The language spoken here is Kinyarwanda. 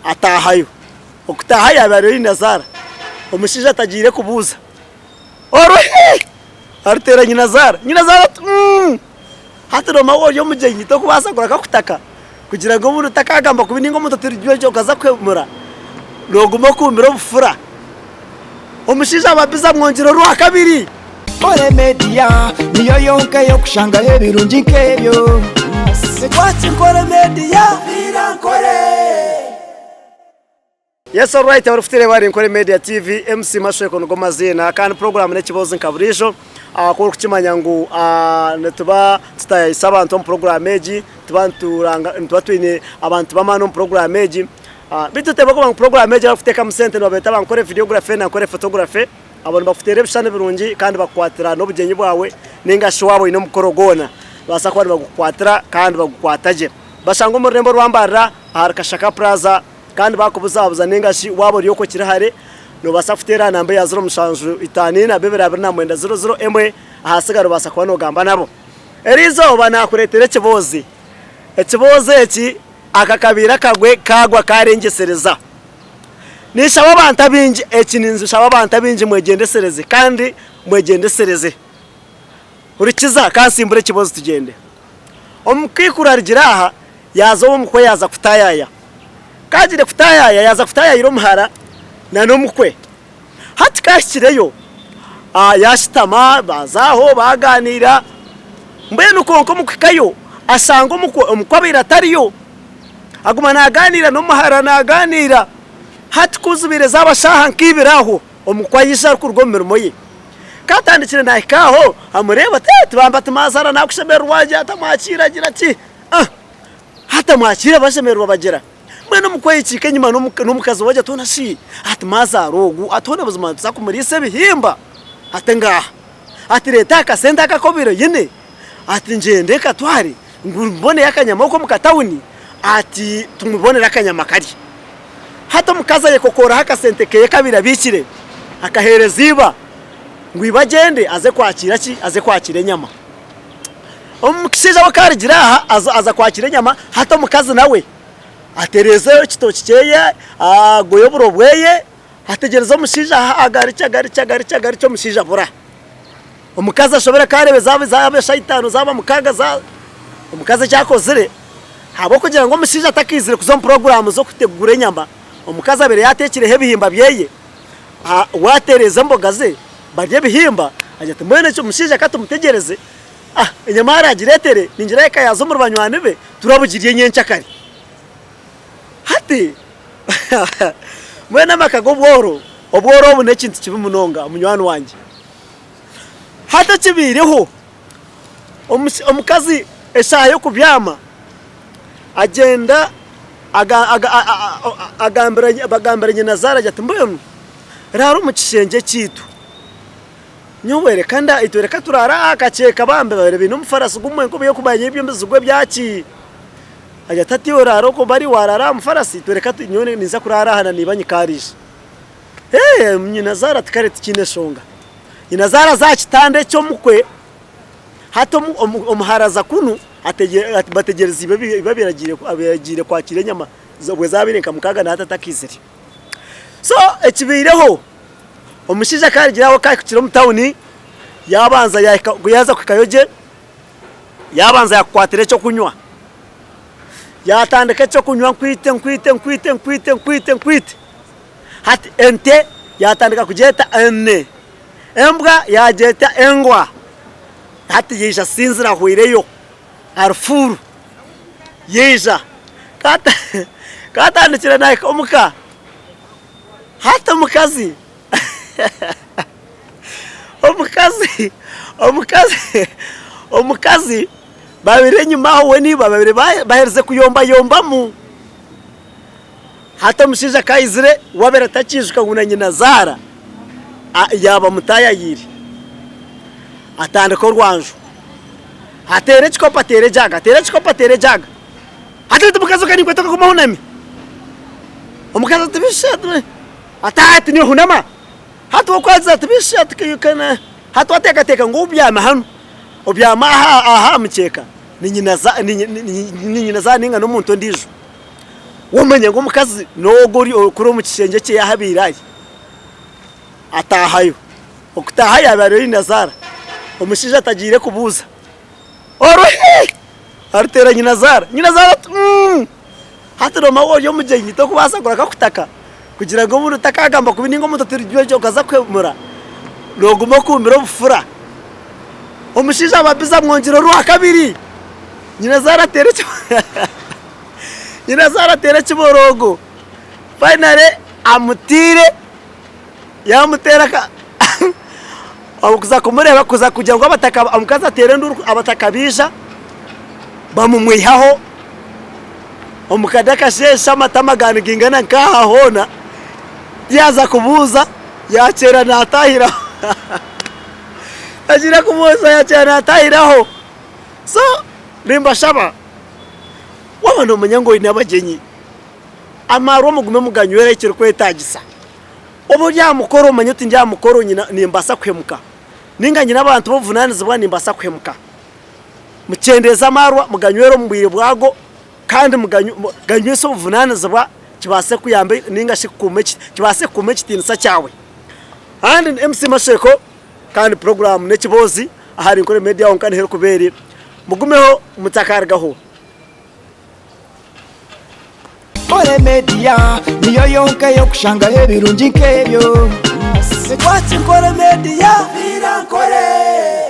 atahayo okutaha yabari Nazara omushija atagire kubuza orohe arutera Nazara hati no mawo yo mugenyi to kubasa kuraka kutaka kugira ngo umuntu utakagamba kubini ngo umuntu atiryo kaza kwemura noguma kumira ubufura omushija ababiza mwongero ruha kabiri Kore media niyo yonke yo kushanga hebirungi nkebyo Sekwachi Kore media birankore Yes all right abafitire bari Kore media TV MC Mashweko ngoma zina kandi program nekibozo nkaburisho akora kukimanya ngo netuba tutayisaba abantu mu program eji tubanturanga ntwatwine abantu bamano mu program eji bituteba ko mu program eji bafite kam center no beta bankore videography na kore photography abantu bafite rebshane birungi kandi bakwatira no bugenyi bwawe ningashi wabo ino mukorogona basa ko bagukwatira kandi bagukwataje bashanga mu rembo rwambarira harkashaka plaza kandi bakubuzabuza ningashi wabo riyoko kirahare no basafutera nambe ya 0 na bebera 200 emwe ahasigara basa kwa no gamba nabo erizo banakuretere kibozi ekiboze eki akakabira kagwe kagwa karengesereza nishaba abantu abinji ekininzi shaba abantu abinji mwegendesereze kandi mwegendesereze urikiza kansimbure kibozi tugende omukikurarijiraha yazo omukwe yaza kutayaya kagire kutayaya yaza kutayaya iromuhara na nomukwe hati kashireyo yashitama bazaho baganira mbene ukonko mukikayo asanga omukwabira tariyo aguma naganira nomuhara naganira hati kuzubire zabashaha nkibiraho omukwayisha kurugomero moye katandikire nahikaho amureba tete bamba tumazara nakushemera waje atamwakira agira ati hata mwakira bashemerwa bagira mwene mukwayicike nyuma n'umukazi waje tona shi ati mazarogu atona buzima zakumirise bihimba ati ngaha ati leta akasenda akakobiro yene ati njende katwari ngumbone yakanyama uko mukatawuni ati tumubonera akanyama kari hata mukaza yekokora hakasente keye kabira bikire akahereza iba ngwibagende aze kwakira ki aze kwakira nyama omukisija wakarigira aza kwakira nyama hata mukazi nawe atereze kitoki cyeye goyoburo bweye ategereza omushija agari cyo mushija bura omukazi ashobora karebe zabe shayitano zaba mukaga za omukazi cyakozere habo kugira ngo omushija atakizire kuzo program zo kutegura nyama omukazi abere yatekirehe bihimba byeye watereza mbogaze barye bihimba ajya mwene cyo mushija katumutegereze inyama aragiretere ningira ikayazo mu rubanywane be turabugiriye nyencyakari hati mwene makago bworo obune kintu kibi munonga munywani wanje hata kibireho omukazi eshayo kubyama agenda bagambiranye Nazara ati mbona raro mu kishenge kitu nyobere kanda itoreka turara akaceka bambe bare bintu mufarasi gumwe ko biyo kubanye ibyo mbizugwe byaki ajya tati oraro ko bari warara mufarasi itoreka nyone niza kurara hana nibanyi karisha Nazara tikareti kine shonga Nazara za kitande cyo mukwe hato omuharaza kunu bategereza babiragire kwakira nyama zobwe zabirenka mukaga nata takizeri so ekibireho omushija karigiraho kakira mu town yabanza yaza kukayoje yabanza yakwatire cyo kunywa yatandika cyo kunywa nkwite hati ente yatandika kujeta enne embwa yajeta engwa hati yisha sinzira huireyo arfuru yisha katandikira naye omuka hata mukazi omukazi babire nyuma ho ni babire bahereze kuyomba mu hata mushija kayizire wabera takijuka ngunanye Nazara yaba mutayayiri atandika rwanjo hatere chikopa tere jaga hata mukazi kani kwetoka kuma hunami omukazi tibishadwe atati ni hunama hatu kwaza tibisha tukiyukana hatu ateka ngo ubyama hano ubyama aha mukeka ni nyina za ninga no muntu ndijo womenya ngo mukazi nogori kuri mu kishenge cye yahabiraye atahayo okutahayo abari Nazara umushije atagire kubuza orohe arteranye Nazara hatero mawo yo mugenyi to kubasagura kakutaka kugira ngo umuntu utakagamba kubindi ngo mutatiriwe cyo kaza kwemura noguma kumira bufura umushije ababiza mwongero ruha kabiri Nazara tere kiborogo finally amutire yamutera ka abukuza kumureba kuza kugira ngo abataka amukaza tere nduru abatakabisha bamumwihaho omukadaka shesha matamagana gingana nkaha hona yaza kubuza yacera natahira agira kumuza yacera natahiraho so rimba shaba wabano munyango inabagenyi amaro mugume muganywera ikiro kwetagisa obo ya mukoro manyuti ndya mukoro nyina nimbasa kwemuka ninganye nabantu bovunanizwa nimbasa kwemuka mucendeza amarwa muganywero mbwire bwago kandi muganyweso buvunanizwa kibase kuyambe ninga shikumeki kibase kumeki tinisa cyawe and MC Masheko kandi program nekibozi ahari nkore media onkane hero kuberi mugumeho mutakargaho Kore media niyo yonka yo kushanga hebirungi nkebyo Sekwachi Kore media Kore